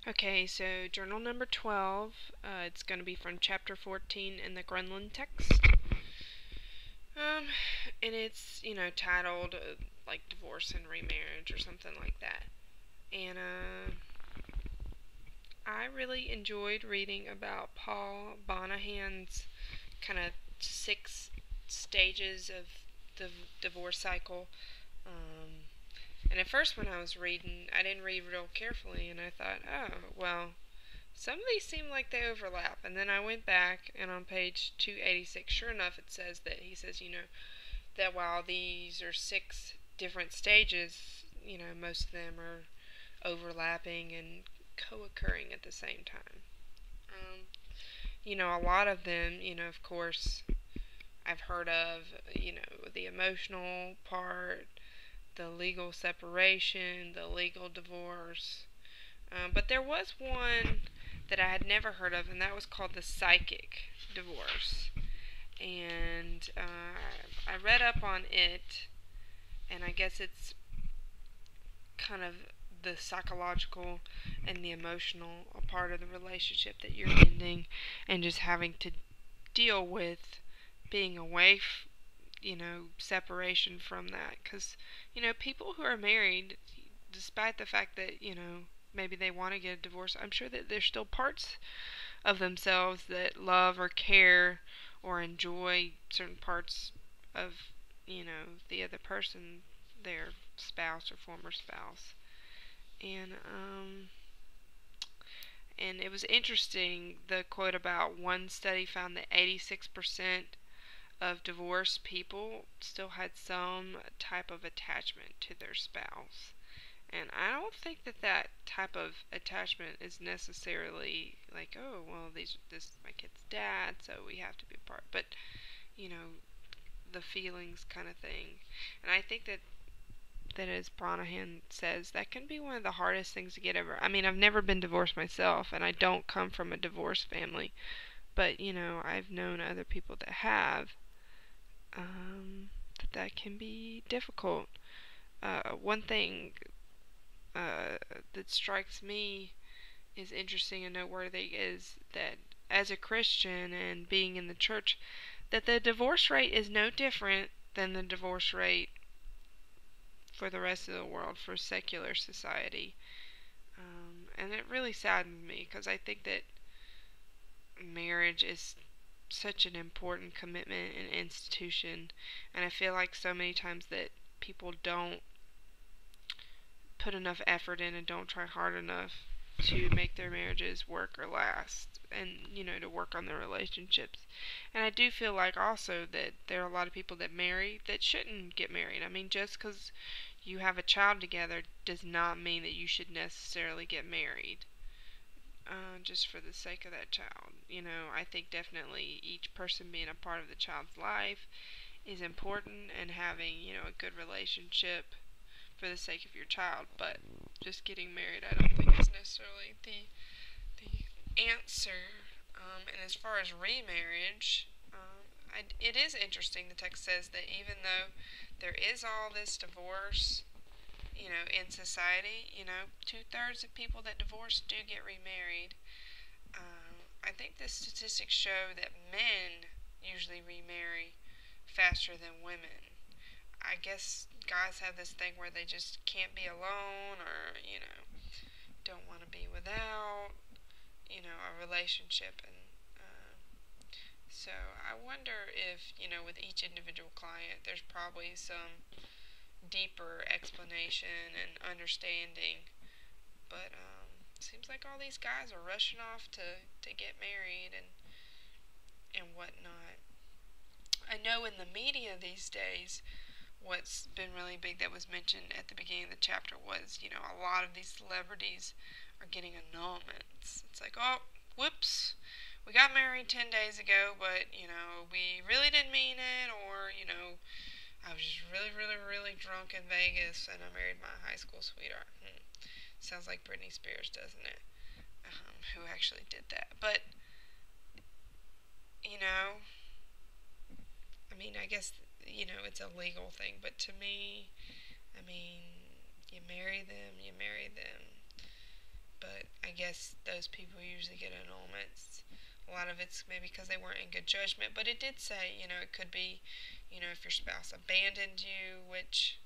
Okay, so journal number 12, it's going to be from chapter 14 in the Grunland text. And it's, titled like divorce and remarriage or something like that. And I really enjoyed reading about Paul Bonahan's kind of 6 stages of the divorce cycle. Um, and at first when I was reading, I didn't read real carefully, and I thought, oh, well, some of these seem like they overlap. And then I went back, and on page 286, sure enough, it says that he says, that while these are 6 different stages, most of them are overlapping and co-occurring at the same time. A lot of them, of course, I've heard of, the emotional part, the legal separation, the legal divorce. But there was one that I had never heard of, and that was called the psychic divorce. And I read up on it, and I guess it's kind of the psychological and the emotional part of the relationship that you're ending, and just having to deal with being away, separation from that. Because, people who are married, despite the fact that, maybe they want to get a divorce, I'm sure that there's still parts of themselves that love or care or enjoy certain parts of, the other person, their spouse or former spouse. And and it was interesting, the quote about one study found that 86% of divorced people still had some type of attachment to their spouse. And I don't think that that type of attachment is necessarily like, oh, well, this is my kid's dad, so we have to be apart. But, you know, the feelings kind of thing. And I think that as Branahan says, that can be one of the hardest things to get over. I mean, I've never been divorced myself, and I don't come from a divorced family. But, I've known other people that have. That can be difficult. One thing that strikes me is interesting and noteworthy is that as a Christian and being in the church, that the divorce rate is no different than the divorce rate for the rest of the world, for secular society. And it really saddens me because I think that marriage is such an important commitment and institution, and I feel like so many times that people don't put enough effort in and don't try hard enough to make their marriages work or last, and to work on their relationships. And I do feel like also that there are a lot of people that marry that shouldn't get married. I mean, just because you have a child together does not mean that you should necessarily get married, just for the sake of that child. I think definitely each person being a part of the child's life is important, and having, a good relationship for the sake of your child. But just getting married, I don't think is necessarily the answer. And as far as remarriage, it is interesting. The text says that even though there is all this divorce, in society, 2/3 of people that divorce do get remarried. I think the statistics show that men usually remarry faster than women. I guess guys have this thing where they just can't be alone, or, don't want to be without, a relationship. And so I wonder if, with each individual client, there's probably some deeper explanation and understanding. But seems like all these guys are rushing off to get married and whatnot. I know in the media these days, what's been really big that was mentioned at the beginning of the chapter was, a lot of these celebrities are getting annulments. It's like, oh, whoops, we got married 10 days ago, but, we really didn't mean it, or, I was just really, really, really drunk in Vegas and I married my high school sweetheart. Sounds like Britney Spears, doesn't it? Who actually did that. But, I mean, I guess, it's a legal thing, but to me, I mean, you marry them. But I guess those people usually get annulments. A lot of it's maybe because they weren't in good judgment, but it did say, it could be, if your spouse abandoned you, which,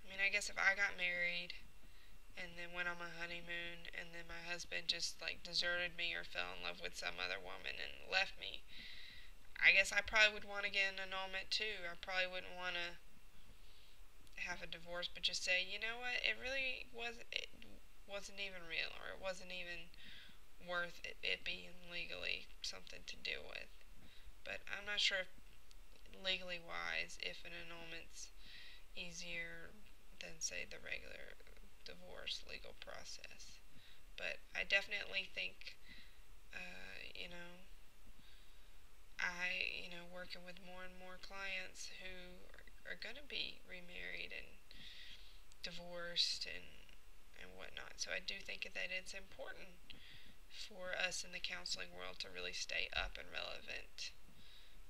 I guess if I got married and then went on my honeymoon and then my husband just like deserted me or fell in love with some other woman and left me, I guess I probably would want to get an annulment too. I probably wouldn't want to have a divorce, but just say, you know what, it wasn't even real, or it wasn't even worth it being legally something to deal with. But I'm not sure if legally wise if an annulment's easier than say the regular divorce legal process. But I definitely think, working with more and more clients who are going to be remarried and divorced and whatnot. So I do think that it's important for us in the counseling world to really stay up and relevant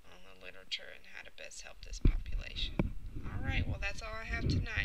on the literature and how to best help this population. All right, well, that's all I have tonight.